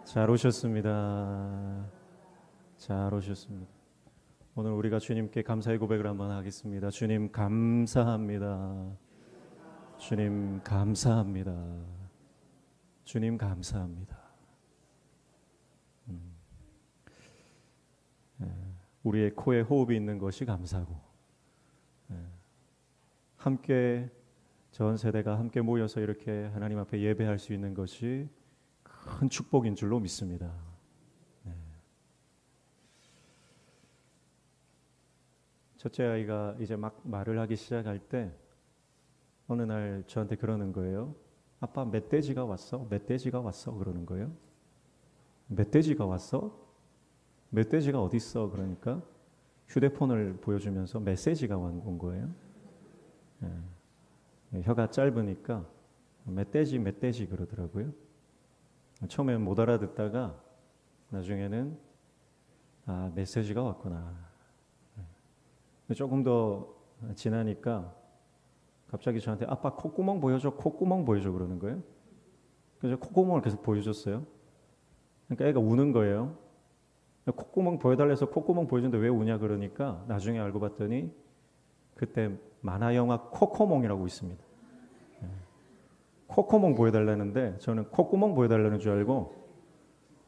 잘 오셨습니다. 잘 오셨습니다. 오늘 우리가 주님께 감사의 고백을 한번 하겠습니다. 주님 감사합니다. 주님 감사합니다. 주님 감사합니다. 우리의 코에 호흡이 있는 것이 감사고, 함께 전 세대가 함께 모여서 이렇게 하나님 앞에 예배할 수 있는 것이 큰 축복인 줄로 믿습니다. 첫째 아이가 이제 막 말을 하기 시작할 때 어느 날 저한테 그러는 거예요. 아빠, 멧돼지가 왔어? 멧돼지가 왔어? 그러는 거예요. 멧돼지가 왔어? 멧돼지가 어디 있어? 그러니까 휴대폰을 보여주면서 메시지가 온 거예요. 혀가 짧으니까 멧돼지 멧돼지 그러더라고요. 처음엔 못 알아듣다가 나중에는 메시지가 왔구나. 조금 더 지나니까 갑자기 저한테 아빠 콧구멍 보여줘, 콧구멍 보여줘 그러는 거예요. 그래서 콧구멍을 계속 보여줬어요. 그러니까 애가 우는 거예요. 콧구멍 보여달라 해서 콧구멍 보여주는데 왜 우냐 그러니까 나중에 알고 봤더니 그때 만화 영화 코코몽이라고 있습니다. 코코몽 보여달라는데 저는 콧구멍 보여달라는 줄 알고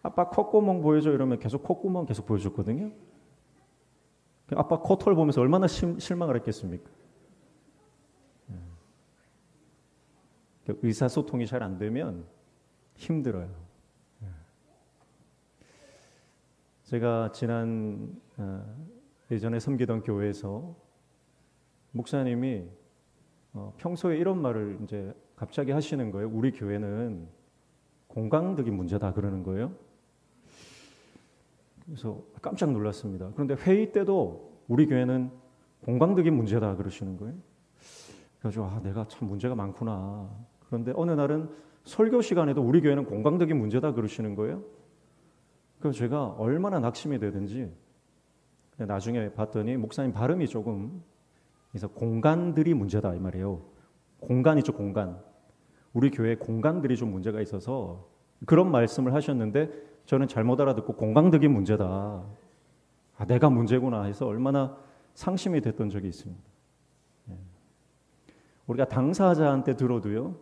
아빠 콧구멍 보여줘 이러면 계속 콧구멍 계속 보여줬거든요. 아빠 코털 보면서 얼마나 실망을 했겠습니까? 의사소통이 잘 안 되면 힘들어요. 제가 지난 예전에 섬기던 교회에서 목사님이 평소에 이런 말을 이제 갑자기 하시는 거예요. 우리 교회는 공강득이 문제다 그러는 거예요. 그래서 깜짝 놀랐습니다. 그런데 회의 때도 우리 교회는 공강득이 문제다 그러시는 거예요. 그래서 내가 참 문제가 많구나. 그런데 어느 날은 설교 시간에도 우리 교회는 공강득이 문제다 그러시는 거예요. 그래서 제가 얼마나 낙심이 되든지 나중에 봤더니 목사님 발음이 조금 그래서 공간들이 문제다 이 말이에요. 공간이죠, 공간. 우리 교회 공간들이 좀 문제가 있어서 그런 말씀을 하셨는데 저는 잘못 알아듣고 공강득이 문제다. 내가 문제구나 해서 얼마나 상심이 됐던 적이 있습니다. 우리가 당사자한테 들어도요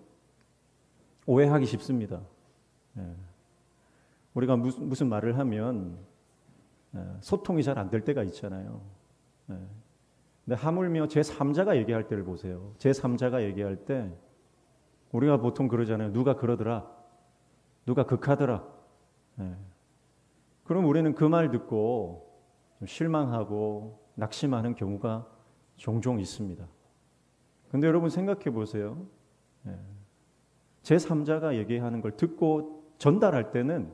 오해하기 쉽습니다. 우리가 무슨 말을 하면 소통이 잘 안 될 때가 있잖아요. 근데 하물며 제3자가 얘기할 때를 보세요. 제3자가 얘기할 때 우리가 보통 그러잖아요. 누가 그러더라. 누가 극하더라. 그럼 우리는 그 말 듣고 좀 실망하고 낙심하는 경우가 종종 있습니다. 근데 여러분 생각해 보세요. 제3자가 얘기하는 걸 듣고 전달할 때는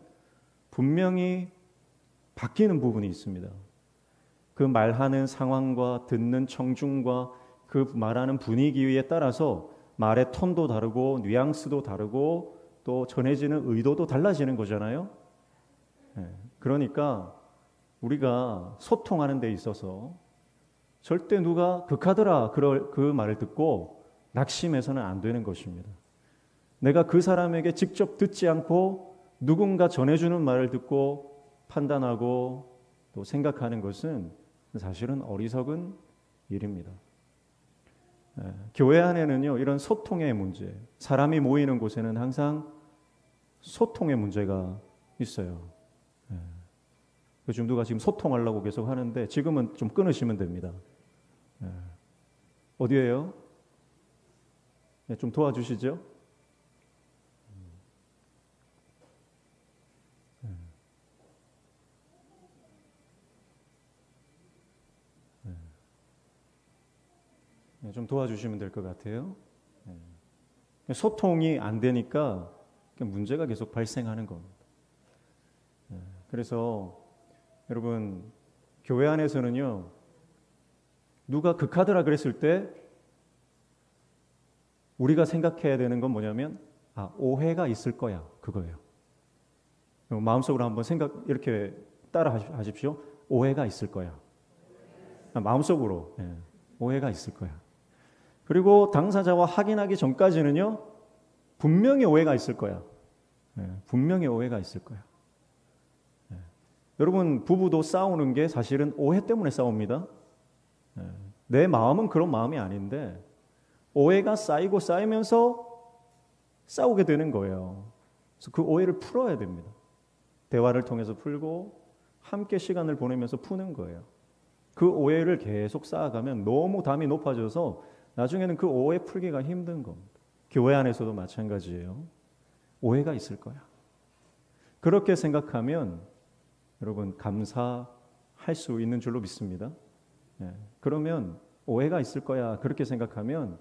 분명히 바뀌는 부분이 있습니다. 그 말하는 상황과 듣는 청중과 그 말하는 분위기에 따라서 말의 톤도 다르고 뉘앙스도 다르고 또 전해지는 의도도 달라지는 거잖아요. 그러니까 우리가 소통하는 데 있어서 절대 누가 극하더라 그 말을 듣고 낙심해서는 안 되는 것입니다. 내가 그 사람에게 직접 듣지 않고 누군가 전해주는 말을 듣고 판단하고 또 생각하는 것은 사실은 어리석은 일입니다. 교회 안에는요 이런 소통의 문제, 사람이 모이는 곳에는 항상 소통의 문제가 있어요. 요즘 누가 지금 소통하려고 계속 하는데 지금은 좀 끊으시면 됩니다. 어디에요? 좀 도와주시죠. 좀 도와주시면 될 것 같아요. 소통이 안 되니까 문제가 계속 발생하는 겁니다. 그래서 여러분 교회 안에서는요 누가 극하더라 그랬을 때 우리가 생각해야 되는 건 뭐냐면 오해가 있을 거야 그거예요. 마음속으로 한번 이렇게 따라 하십시오. 오해가 있을 거야. 마음속으로 오해가 있을 거야. 그리고 당사자와 확인하기 전까지는요 분명히 오해가 있을 거야. 분명히 오해가 있을 거야. 여러분, 부부도 싸우는 게 사실은 오해 때문에 싸웁니다. 내 마음은 그런 마음이 아닌데 오해가 쌓이고 쌓이면서 싸우게 되는 거예요. 그래서 그 오해를 풀어야 됩니다. 대화를 통해서 풀고 함께 시간을 보내면서 푸는 거예요. 그 오해를 계속 쌓아가면 너무 담이 높아져서 나중에는 그 오해 풀기가 힘든 겁니다. 교회 안에서도 마찬가지예요. 오해가 있을 거야. 그렇게 생각하면 여러분 감사할 수 있는 줄로 믿습니다. 그러면 오해가 있을 거야. 그렇게 생각하면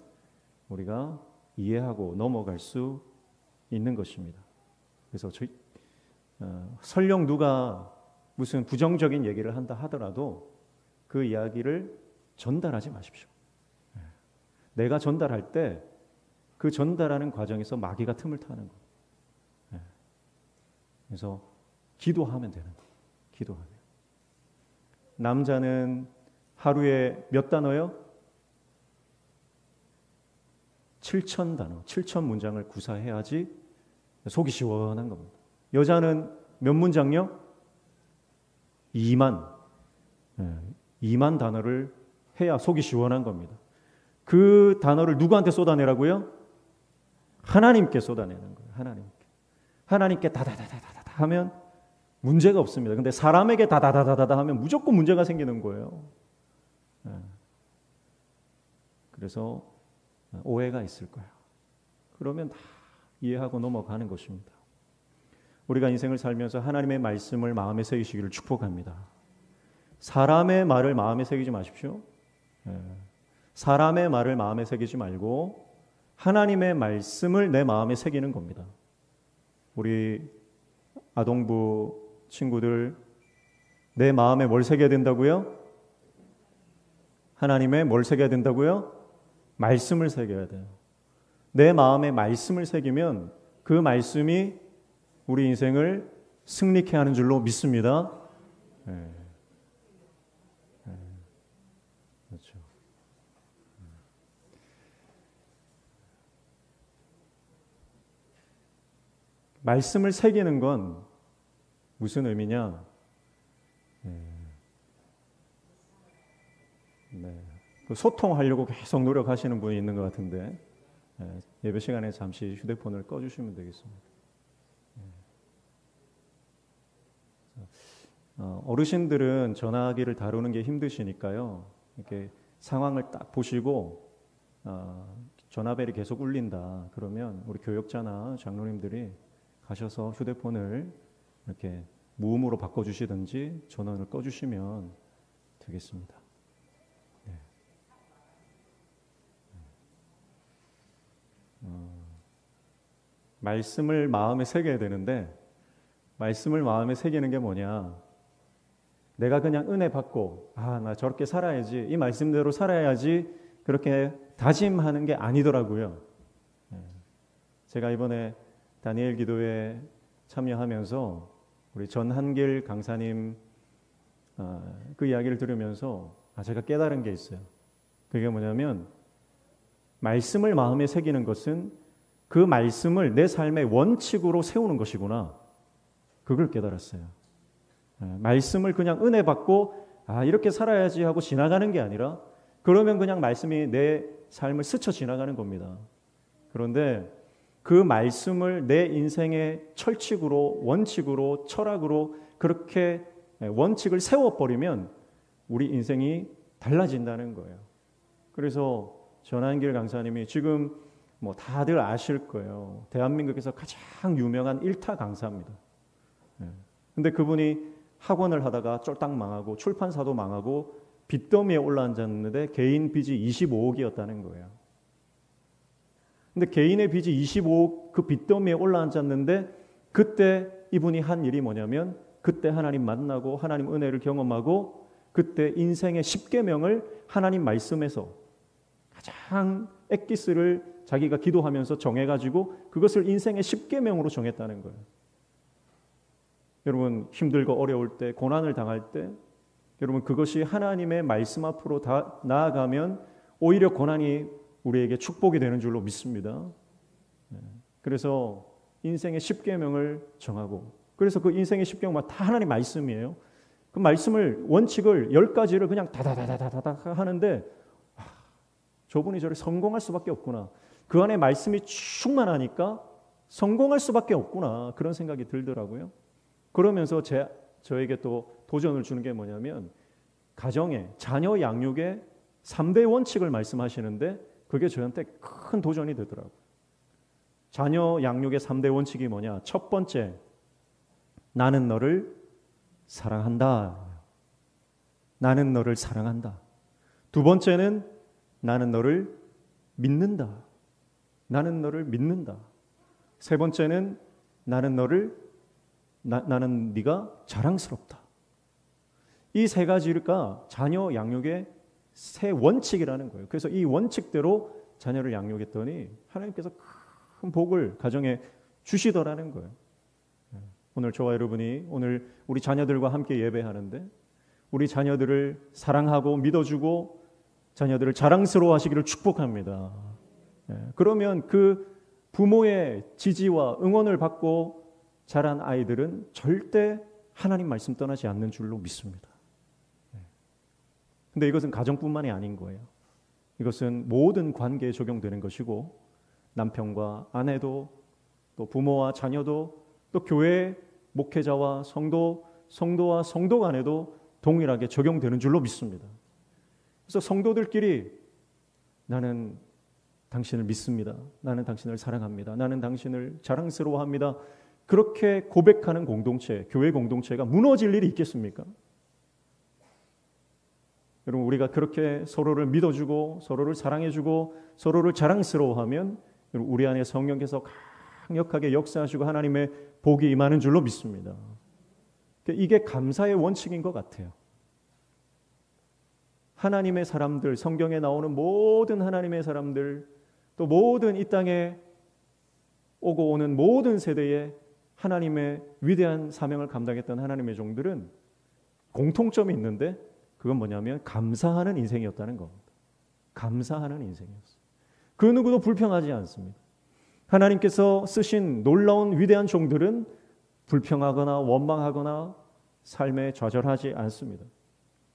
우리가 이해하고 넘어갈 수 있는 것입니다. 그래서 설령 누가 무슨 부정적인 얘기를 한다 하더라도 그 이야기를 전달하지 마십시오. 내가 전달할 때 그 전달하는 과정에서 마귀가 틈을 타는 거예요. 그래서 기도하면 되는 거예요. 기도하면. 남자는 하루에 몇 단어요? 7,000단어, 7,000문장을 구사해야지 속이 시원한 겁니다. 여자는 몇 문장요? 2만. 2만 단어를 해야 속이 시원한 겁니다. 그 단어를 누구한테 쏟아내라고요? 하나님께 쏟아내는 거예요. 하나님께 다다다다다다 하면 문제가 없습니다. 근데 사람에게 다다다다다 하면 무조건 문제가 생기는 거예요. 그래서 오해가 있을 거예요. 그러면 다 이해하고 넘어가는 것입니다. 우리가 인생을 살면서 하나님의 말씀을 마음에 새기시기를 축복합니다. 사람의 말을 마음에 새기지 마십시오. 사람의 말을 마음에 새기지 말고 하나님의 말씀을 내 마음에 새기는 겁니다. 우리 아동부 친구들 내 마음에 뭘 새겨야 된다고요? 하나님의 뭘 새겨야 된다고요? 말씀을 새겨야 돼요. 내 마음에 말씀을 새기면 그 말씀이 우리 인생을 승리케 하는 줄로 믿습니다. 그렇죠. 말씀을 새기는 건 무슨 의미냐? 소통하려고 계속 노력하시는 분이 있는 것 같은데 예배 시간에 잠시 휴대폰을 꺼주시면 되겠습니다. 어르신들은 전화기를 다루는 게 힘드시니까요. 이렇게 상황을 딱 보시고 전화벨이 계속 울린다. 그러면 우리 교역자나 장로님들이 가셔서 휴대폰을 이렇게 무음으로 바꿔주시든지 전원을 꺼주시면 되겠습니다. 말씀을 마음에 새겨야 되는데 말씀을 마음에 새기는 게 뭐냐? 내가 그냥 은혜 받고 나 저렇게 살아야지, 이 말씀대로 살아야지 그렇게 다짐하는 게 아니더라고요. 제가 이번에 다니엘 기도회에 참여하면서 우리 전한길 강사님 그 이야기를 들으면서 제가 깨달은 게 있어요. 그게 뭐냐면 말씀을 마음에 새기는 것은 그 말씀을 내 삶의 원칙으로 세우는 것이구나. 그걸 깨달았어요. 말씀을 그냥 은혜 받고 이렇게 살아야지 하고 지나가는 게 아니라 그러면 그냥 말씀이 내 삶을 스쳐 지나가는 겁니다. 그런데 그 말씀을 내 인생의 철칙으로, 원칙으로, 철학으로 그렇게 원칙을 세워버리면 우리 인생이 달라진다는 거예요. 그래서 전한길 강사님이 지금 다들 아실 거예요. 대한민국에서 가장 유명한 일타 강사입니다. 근데 그분이 학원을 하다가 쫄딱 망하고 출판사도 망하고 빚더미에 올라앉았는데 개인 빚이 25억이었다는 거예요. 근데 개인의 빚이 25억 그 빚더미에 올라앉았는데 그때 이분이 한 일이 뭐냐면 그때 하나님 만나고 하나님 은혜를 경험하고 그때 인생의 10계명을 하나님 말씀에서 가장 엑기스를 자기가 기도하면서 정해가지고 그것을 인생의 10계명으로 정했다는 거예요. 여러분 힘들고 어려울 때 고난을 당할 때 여러분 그것이 하나님의 말씀 앞으로 다 나아가면 오히려 고난이 우리에게 축복이 되는 줄로 믿습니다. 그래서 인생의 10계명을 정하고, 그래서 그 인생의 10계명은 다 하나님 말씀이에요. 그 말씀을, 원칙을 10가지를 그냥 다다다다다다 하는데 저분이 저를 성공할 수밖에 없구나. 그 안에 말씀이 충만하니까 성공할 수밖에 없구나. 그런 생각이 들더라고요. 그러면서 저에게 또 도전을 주는 게 뭐냐면, 가정에 자녀 양육의 3대 원칙을 말씀하시는데 그게 저한테 큰 도전이 되더라고요. 자녀 양육의 3대 원칙이 뭐냐? 첫 번째, 나는 너를 사랑한다. 나는 너를 사랑한다. 두 번째는 나는 너를 믿는다. 나는 너를 믿는다. 세 번째는 나는 네가 자랑스럽다. 이 세 가지가 자녀 양육의 세 원칙이라는 거예요. 그래서 이 원칙대로 자녀를 양육했더니 하나님께서 큰 복을 가정에 주시더라는 거예요. 오늘 저와 여러분이 오늘 우리 자녀들과 함께 예배하는데 우리 자녀들을 사랑하고 믿어주고 자녀들을 자랑스러워 하시기를 축복합니다. 그러면 그 부모의 지지와 응원을 받고 자란 아이들은 절대 하나님 말씀 떠나지 않는 줄로 믿습니다. 근데 이것은 가정뿐만이 아닌 거예요. 이것은 모든 관계에 적용되는 것이고, 남편과 아내도, 또 부모와 자녀도, 또 교회 목회자와 성도와 성도 간에도 동일하게 적용되는 줄로 믿습니다. 그래서 성도들끼리 나는 당신을 믿습니다. 나는 당신을 사랑합니다. 나는 당신을 자랑스러워합니다. 그렇게 고백하는 공동체, 교회 공동체가 무너질 일이 있겠습니까? 여러분, 우리가 그렇게 서로를 믿어주고 서로를 사랑해주고 서로를 자랑스러워하면 우리 안에 성령께서 강력하게 역사하시고 하나님의 복이 임하는 줄로 믿습니다. 이게 감사의 원칙인 것 같아요. 하나님의 사람들, 성경에 나오는 모든 하나님의 사람들, 또 모든 이 땅에 오고 오는 모든 세대에 하나님의 위대한 사명을 감당했던 하나님의 종들은 공통점이 있는데, 그건 뭐냐면 감사하는 인생이었다는 겁니다. 감사하는 인생이었어요. 그 누구도 불평하지 않습니다. 하나님께서 쓰신 놀라운 위대한 종들은 불평하거나 원망하거나 삶에 좌절하지 않습니다.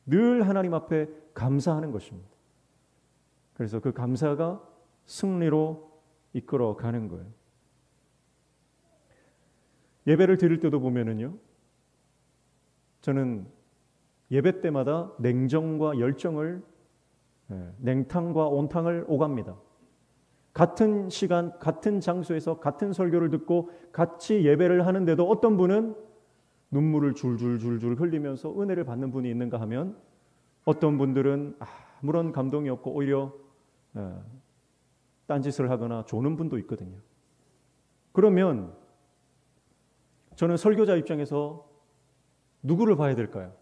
늘 하나님 앞에 감사하는 것입니다. 그래서 그 감사가 승리로 이끌어가는 거예요. 예배를 드릴 때도 보면은요, 저는 예배 때마다 냉정과 열정을, 냉탕과 온탕을 오갑니다. 같은 시간, 같은 장소에서 같은 설교를 듣고 같이 예배를 하는데도 어떤 분은 눈물을 줄줄줄줄 흘리면서 은혜를 받는 분이 있는가 하면, 어떤 분들은 아무런 감동이 없고 오히려 딴짓을 하거나 조는 분도 있거든요. 그러면 저는 설교자 입장에서 누구를 봐야 될까요?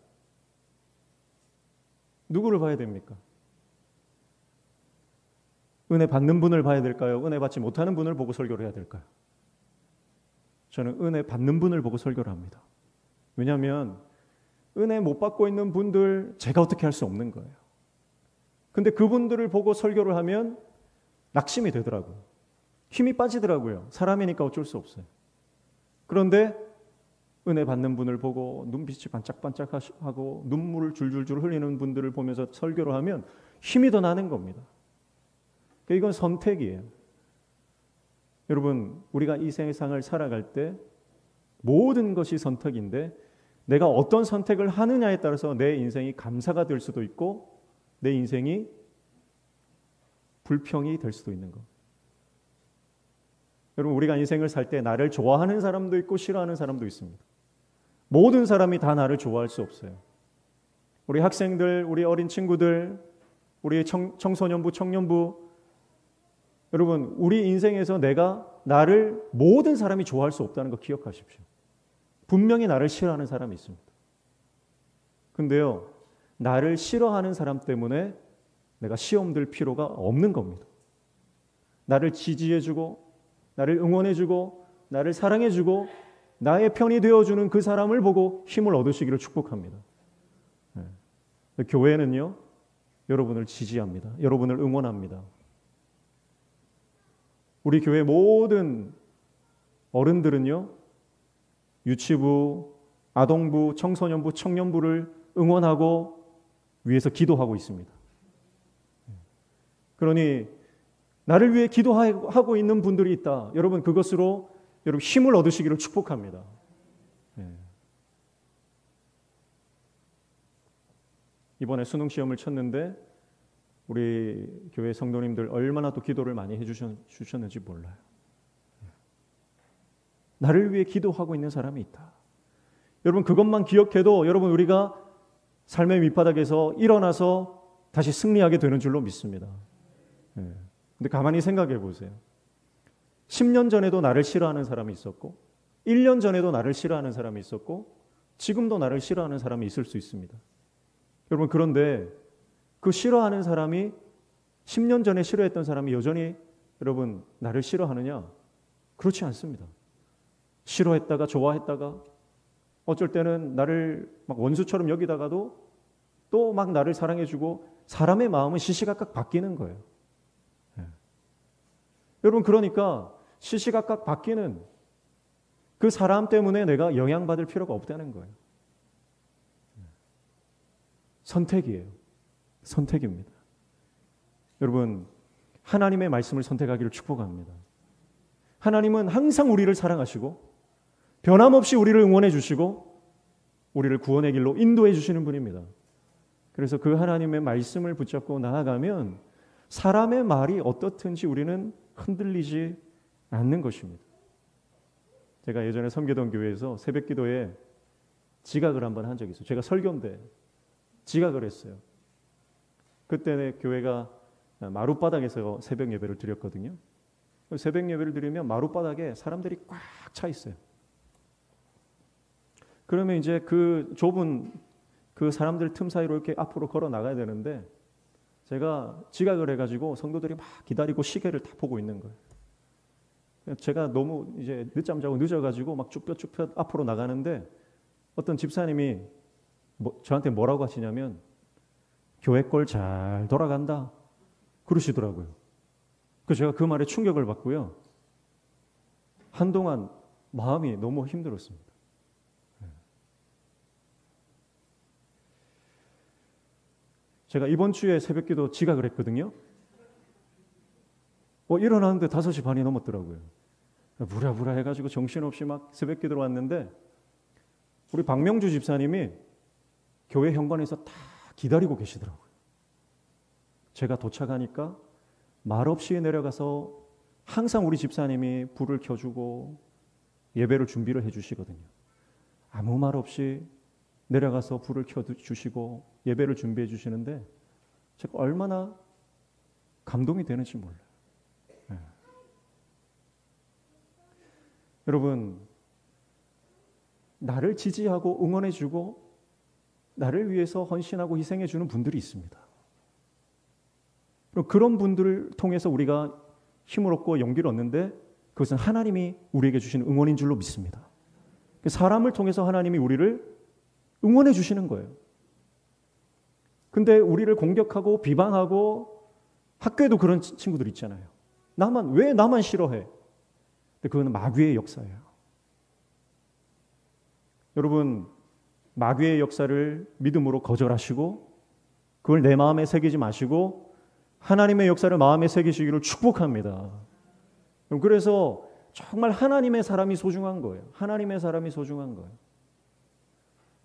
누구를 봐야 됩니까? 은혜 받는 분을 봐야 될까요? 은혜 받지 못하는 분을 보고 설교를 해야 될까요? 저는 은혜 받는 분을 보고 설교를 합니다. 왜냐하면 은혜 못 받고 있는 분들 제가 어떻게 할 수 없는 거예요. 근데 그분들을 보고 설교를 하면 낙심이 되더라고요. 힘이 빠지더라고요. 사람이니까 어쩔 수 없어요. 그런데 은혜 받는 분을 보고 눈빛이 반짝반짝하고 눈물을 줄줄줄 흘리는 분들을 보면서 설교를 하면 힘이 더 나는 겁니다. 이건 선택이에요. 여러분, 우리가 이 세상을 살아갈 때 모든 것이 선택인데, 내가 어떤 선택을 하느냐에 따라서 내 인생이 감사가 될 수도 있고 내 인생이 불평이 될 수도 있는 것. 여러분, 우리가 인생을 살 때 나를 좋아하는 사람도 있고 싫어하는 사람도 있습니다. 모든 사람이 다 나를 좋아할 수 없어요. 우리 학생들, 우리 어린 친구들, 우리 청소년부, 청년부, 여러분, 우리 인생에서 나를 모든 사람이 좋아할 수 없다는 거 기억하십시오. 분명히 나를 싫어하는 사람이 있습니다. 근데요, 나를 싫어하는 사람 때문에 내가 시험 들 필요가 없는 겁니다. 나를 지지해주고, 나를 응원해주고, 나를 사랑해주고, 나의 편이 되어주는 그 사람을 보고 힘을 얻으시기를 축복합니다. 교회는요, 여러분을 지지합니다. 여러분을 응원합니다. 우리 교회 모든 어른들은요, 유치부, 아동부, 청소년부, 청년부를 응원하고 위해서 기도하고 있습니다. 그러니 나를 위해 기도하고 있는 분들이 있다. 여러분, 그것으로 여러분 힘을 얻으시기를 축복합니다. 이번에 수능 시험을 쳤는데 우리 교회 성도님들 얼마나 또 기도를 많이 해주셨는지 몰라요. 나를 위해 기도하고 있는 사람이 있다. 여러분, 그것만 기억해도 여러분, 우리가 삶의 밑바닥에서 일어나서 다시 승리하게 되는 줄로 믿습니다. 근데 가만히 생각해 보세요. 10년 전에도 나를 싫어하는 사람이 있었고 1년 전에도 나를 싫어하는 사람이 있었고 지금도 나를 싫어하는 사람이 있을 수 있습니다. 여러분, 그런데 그 싫어하는 사람이 10년 전에 싫어했던 사람이 여전히 여러분 나를 싫어하느냐? 그렇지 않습니다. 싫어했다가 좋아했다가 어쩔 때는 나를 막 원수처럼 여기다가도 또 막 나를 사랑해주고 사람의 마음은 시시각각 바뀌는 거예요. 여러분, 그러니까 시시각각 바뀌는 그 사람 때문에 내가 영향받을 필요가 없다는 거예요. 선택이에요. 선택입니다. 여러분, 하나님의 말씀을 선택하기를 축복합니다. 하나님은 항상 우리를 사랑하시고 변함없이 우리를 응원해 주시고 우리를 구원의 길로 인도해 주시는 분입니다. 그래서 그 하나님의 말씀을 붙잡고 나아가면 사람의 말이 어떻든지 우리는 흔들리지 않는 것입니다. 제가 예전에 섬기던 교회에서 새벽 기도에 지각을 한번 한 적이 있어요. 제가 설교인데 지각을 했어요. 그때 교회가 마룻바닥에서 새벽 예배를 드렸거든요. 새벽 예배를 드리면 마룻바닥에 사람들이 꽉 차 있어요. 그러면 이제 그 좁은 그 사람들 틈 사이로 이렇게 앞으로 걸어 나가야 되는데 제가 지각을 해가지고 성도들이 막 기다리고 시계를 다 보고 있는 거예요. 제가 너무 이제 늦잠 자고 늦어가지고 막 쭈뼛쭈뼛 앞으로 나가는데 어떤 집사님이 저한테 뭐라고 하시냐면 교회 꼴 잘 돌아간다 그러시더라고요. 그래서 제가 그 말에 충격을 받고요. 한동안 마음이 너무 힘들었습니다. 제가 이번 주에 새벽기도 지각을 했거든요. 일어나는데 5시 반이 넘었더라고요. 부랴부랴 해가지고 정신없이 막 새벽기도로 왔는데 우리 박명주 집사님이 교회 현관에서 다 기다리고 계시더라고요. 제가 도착하니까 말없이 내려가서 항상 우리 집사님이 불을 켜주고 예배를 준비를 해주시거든요. 아무 말 없이 내려가서 불을 켜주시고 예배를 준비해 주시는데 제가 얼마나 감동이 되는지 몰라요. 네. 여러분, 나를 지지하고 응원해 주고 나를 위해서 헌신하고 희생해 주는 분들이 있습니다. 그런 분들을 통해서 우리가 힘을 얻고 용기를 얻는데 그것은 하나님이 우리에게 주시는 응원인 줄로 믿습니다. 사람을 통해서 하나님이 우리를 응원해 주시는 거예요. 근데 우리를 공격하고 비방하고 학교에도 그런 친구들 있잖아요. 왜 나만 싫어해? 근데 그건 마귀의 역사예요. 여러분, 마귀의 역사를 믿음으로 거절하시고 그걸 내 마음에 새기지 마시고 하나님의 역사를 마음에 새기시기를 축복합니다. 그래서 정말 하나님의 사람이 소중한 거예요. 하나님의 사람이 소중한 거예요.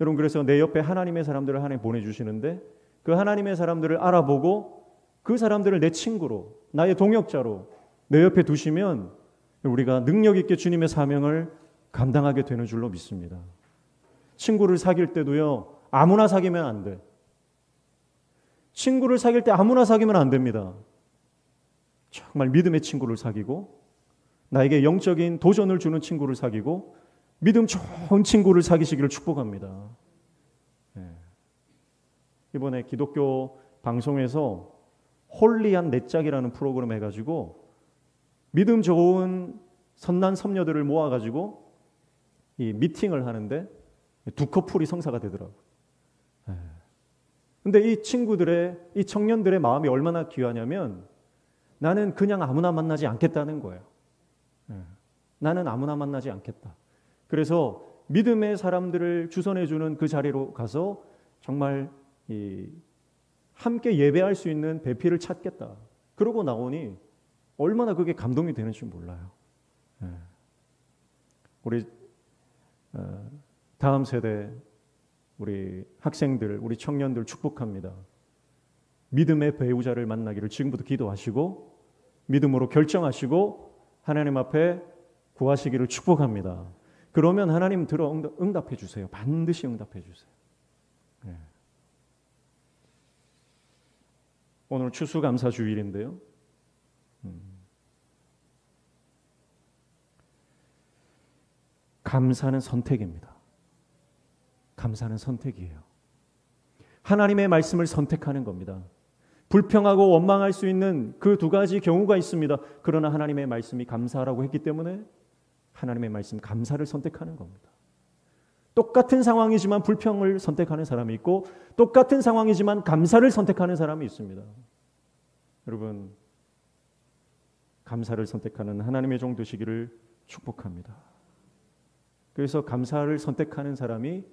여러분, 그래서 내 옆에 하나님의 사람들을 하나님 보내주시는데 그 하나님의 사람들을 알아보고 그 사람들을 내 친구로, 나의 동역자로 내 옆에 두시면 우리가 능력 있게 주님의 사명을 감당하게 되는 줄로 믿습니다. 친구를 사귈 때도요, 아무나 사귀면 안 돼. 친구를 사귈 때 아무나 사귀면 안 됩니다. 정말 믿음의 친구를 사귀고 나에게 영적인 도전을 주는 친구를 사귀고 믿음 좋은 친구를 사귀시기를 축복합니다. 네. 이번에 기독교 방송에서 홀리한 내 짝이라는 프로그램 해가지고 믿음 좋은 선남 선녀들을 모아가지고 이 미팅을 하는데 두 커플이 성사가 되더라고요. 근데 이 친구들의, 이 청년들의 마음이 얼마나 귀하냐면 나는 그냥 아무나 만나지 않겠다는 거예요. 나는 아무나 만나지 않겠다. 그래서 믿음의 사람들을 주선해주는 그 자리로 가서 정말 함께 예배할 수 있는 배필을 찾겠다. 그러고 나오니 얼마나 그게 감동이 되는지 몰라요. 우리 다음 세대 우리 학생들, 우리 청년들 축복합니다. 믿음의 배우자를 만나기를 지금부터 기도하시고 믿음으로 결정하시고 하나님 앞에 구하시기를 축복합니다. 그러면 하나님 들어 응답해 주세요. 반드시 응답해 주세요. 오늘 추수감사주일인데요. 감사는 선택입니다. 감사는 선택이에요. 하나님의 말씀을 선택하는 겁니다. 불평하고 원망할 수 있는 그 두 가지 경우가 있습니다. 그러나 하나님의 말씀이 감사라고 했기 때문에 하나님의 말씀 감사를 선택하는 겁니다. 똑같은 상황이지만 불평을 선택하는 사람이 있고 똑같은 상황이지만 감사를 선택하는 사람이 있습니다. 여러분, 감사를 선택하는 하나님의 종 되시기를 축복합니다. 그래서 감사를 선택하는 사람이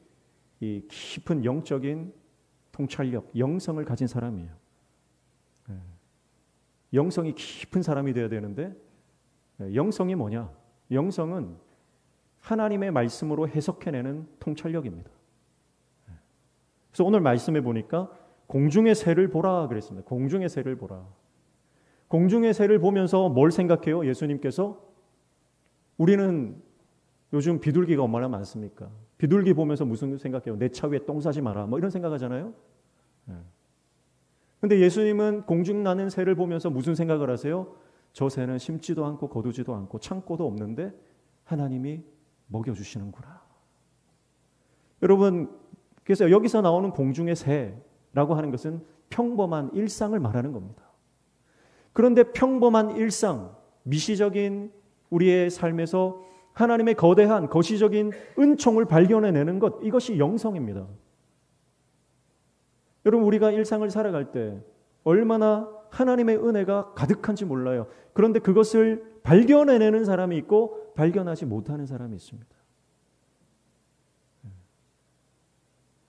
이 깊은 영적인 통찰력, 영성을 가진 사람이에요. 영성이 깊은 사람이 되어야 되는데 영성이 뭐냐? 영성은 하나님의 말씀으로 해석해내는 통찰력입니다. 그래서 오늘 말씀해 보니까 공중의 새를 보라 그랬습니다. 공중의 새를 보라. 공중의 새를 보면서 뭘 생각해요? 예수님께서 우리는 요즘 비둘기가 얼마나 많습니까? 비둘기 보면서 무슨 생각해요? 내 차 위에 똥 싸지 마라. 뭐 이런 생각하잖아요. 근데 예수님은 공중 나는 새를 보면서 무슨 생각을 하세요? 저 새는 심지도 않고 거두지도 않고 창고도 없는데 하나님이 먹여주시는구나. 여러분, 그래서 여기서 나오는 공중의 새라고 하는 것은 평범한 일상을 말하는 겁니다. 그런데 평범한 일상, 미시적인 우리의 삶에서 하나님의 거대한 거시적인 은총을 발견해내는 것, 이것이 영성입니다. 여러분, 우리가 일상을 살아갈 때 얼마나 하나님의 은혜가 가득한지 몰라요. 그런데 그것을 발견해내는 사람이 있고 발견하지 못하는 사람이 있습니다.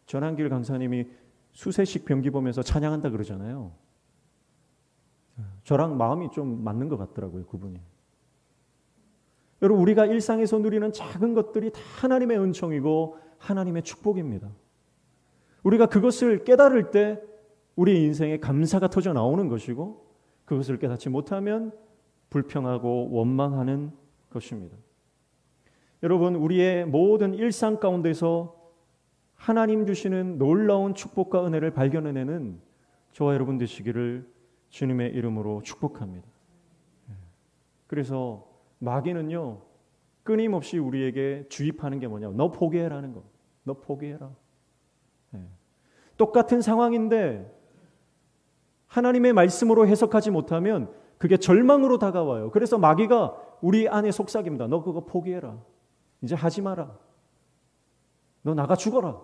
전한길 강사님이 수세식 병기 보면서 찬양한다 그러잖아요. 저랑 마음이 좀 맞는 것 같더라고요, 그분이. 여러분, 우리가 일상에서 누리는 작은 것들이 다 하나님의 은총이고 하나님의 축복입니다. 우리가 그것을 깨달을 때 우리 인생에 감사가 터져 나오는 것이고 그것을 깨닫지 못하면 불평하고 원망하는 것입니다. 여러분, 우리의 모든 일상 가운데서 하나님 주시는 놀라운 축복과 은혜를 발견해내는 저와 여러분 되시기를 주님의 이름으로 축복합니다. 그래서 마귀는요, 끊임없이 우리에게 주입하는 게 뭐냐? 너 포기해라는 거. 너 포기해라. 똑같은 상황인데 하나님의 말씀으로 해석하지 못하면 그게 절망으로 다가와요. 그래서 마귀가 우리 안에 속삭입니다. 너 그거 포기해라. 이제 하지 마라. 너 나가 죽어라.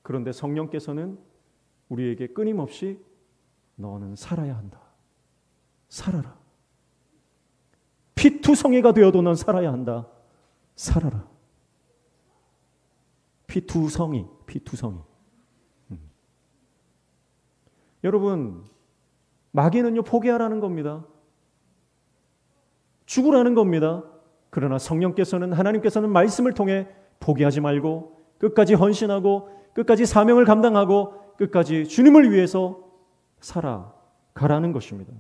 그런데 성령께서는 우리에게 끊임없이 너는 살아야 한다. 살아라. 피투성이가 되어도 넌 살아야 한다. 살아라. 피투성이. 여러분, 마귀는요, 포기하라는 겁니다. 죽으라는 겁니다. 그러나 성령께서는, 하나님께서는 말씀을 통해 포기하지 말고 끝까지 헌신하고 끝까지 사명을 감당하고 끝까지 주님을 위해서 살아가라는 것입니다.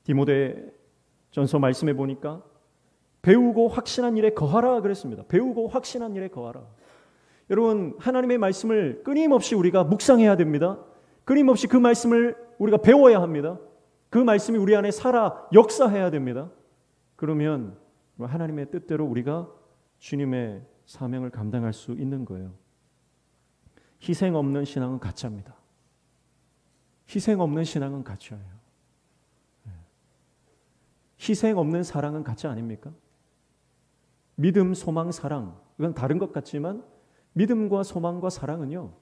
디모데전서 말씀해 보니까 배우고 확신한 일에 거하라 그랬습니다. 배우고 확신한 일에 거하라. 여러분, 하나님의 말씀을 끊임없이 우리가 묵상해야 됩니다. 끊임없이 그 말씀을 우리가 배워야 합니다. 그 말씀이 우리 안에 살아 역사해야 됩니다. 그러면 하나님의 뜻대로 우리가 주님의 사명을 감당할 수 있는 거예요. 희생 없는 신앙은 가짜입니다. 희생 없는 신앙은 가짜예요. 희생 없는 사랑은 가짜 아닙니까? 믿음, 소망, 사랑, 이건 다른 것 같지만 믿음과 소망과 사랑은요,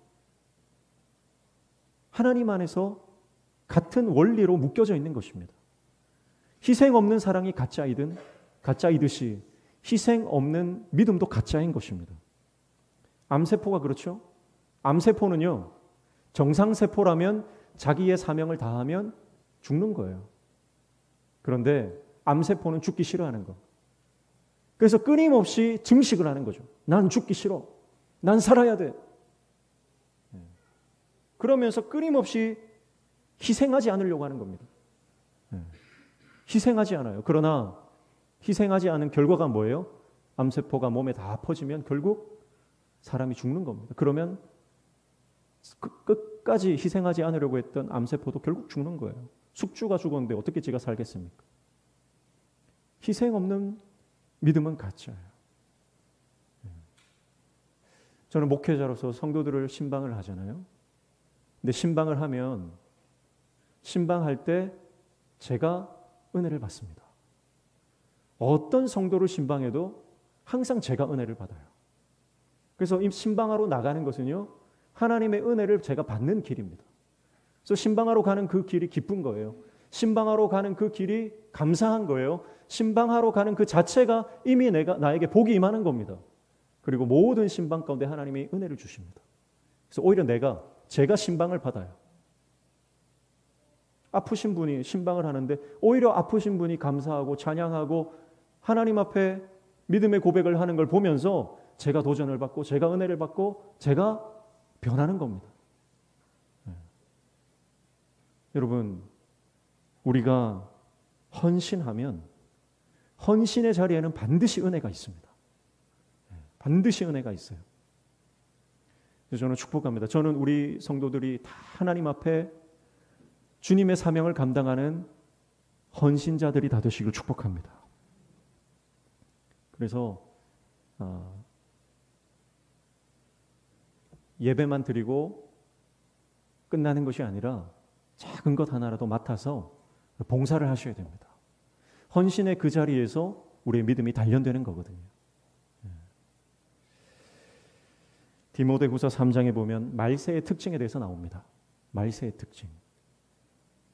하나님 안에서 같은 원리로 묶여져 있는 것입니다. 희생 없는 사랑이 가짜이듯이 희생 없는 믿음도 가짜인 것입니다. 암세포가 그렇죠? 암세포는요, 정상세포라면 자기의 사명을 다하면 죽는 거예요. 그런데 암세포는 죽기 싫어하는 거. 그래서 끊임없이 증식을 하는 거죠. 난 죽기 싫어. 난 살아야 돼. 그러면서 끊임없이 희생하지 않으려고 하는 겁니다. 희생하지 않아요. 그러나 희생하지 않은 결과가 뭐예요? 암세포가 몸에 다 퍼지면 결국 사람이 죽는 겁니다. 그러면 끝까지 희생하지 않으려고 했던 암세포도 결국 죽는 거예요. 숙주가 죽었는데 어떻게 지가 살겠습니까? 희생 없는 믿음은 가짜예요. 저는 목회자로서 성도들을 신방을 하잖아요. 근데 신방을 하면 신방할 때 제가 은혜를 받습니다. 어떤 성도를 신방해도 항상 제가 은혜를 받아요. 그래서 이 신방하러 나가는 것은요, 하나님의 은혜를 제가 받는 길입니다. 그래서 신방하러 가는 그 길이 기쁜 거예요. 신방하러 가는 그 길이 감사한 거예요. 신방하러 가는 그 자체가 이미 나에게 복이 임하는 겁니다. 그리고 모든 신방 가운데 하나님이 은혜를 주십니다. 그래서 오히려 제가 신방을 받아요. 아프신 분이 신방을 하는데 오히려 아프신 분이 감사하고 찬양하고 하나님 앞에 믿음의 고백을 하는 걸 보면서 제가 도전을 받고 제가 은혜를 받고 제가 변하는 겁니다. 여러분, 우리가 헌신하면 헌신의 자리에는 반드시 은혜가 있습니다. 반드시 은혜가 있어요. 그래서 저는 축복합니다. 저는 우리 성도들이 다 하나님 앞에 주님의 사명을 감당하는 헌신자들이 다 되시길 축복합니다. 그래서 예배만 드리고 끝나는 것이 아니라 작은 것 하나라도 맡아서 봉사를 하셔야 됩니다. 헌신의 그 자리에서 우리의 믿음이 단련되는 거거든요. 디모데후서 3장에 보면 말세의 특징에 대해서 나옵니다. 말세의 특징.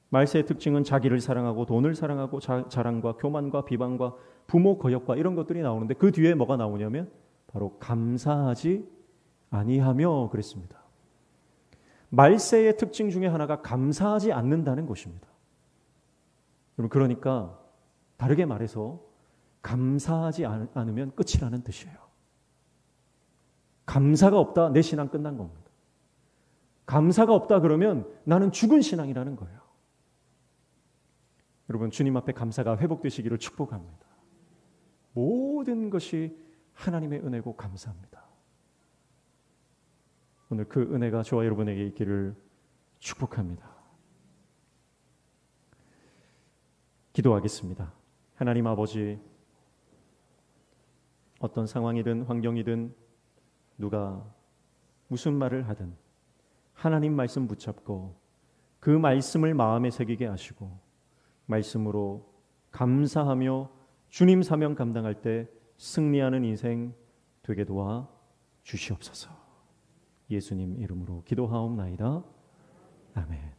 말세의 특징은 자기를 사랑하고 돈을 사랑하고 자랑과 교만과 비방과 부모 거역과 이런 것들이 나오는데 그 뒤에 뭐가 나오냐면 바로 감사하지 아니하며 그랬습니다. 말세의 특징 중에 하나가 감사하지 않는다는 것입니다. 여러분, 그러니까 다르게 말해서 감사하지 않으면 끝이라는 뜻이에요. 감사가 없다, 내 신앙 끝난 겁니다. 감사가 없다 그러면 나는 죽은 신앙이라는 거예요. 여러분, 주님 앞에 감사가 회복되시기를 축복합니다. 모든 것이 하나님의 은혜고 감사합니다. 오늘 그 은혜가 저와 여러분에게 있기를 축복합니다. 기도하겠습니다. 하나님 아버지, 어떤 상황이든 환경이든 누가 무슨 말을 하든 하나님 말씀 붙잡고 그 말씀을 마음에 새기게 하시고 말씀으로 감사하며 주님 사명 감당할 때 승리하는 인생 되게 도와 주시옵소서. 예수님 이름으로 기도하옵나이다. 아멘.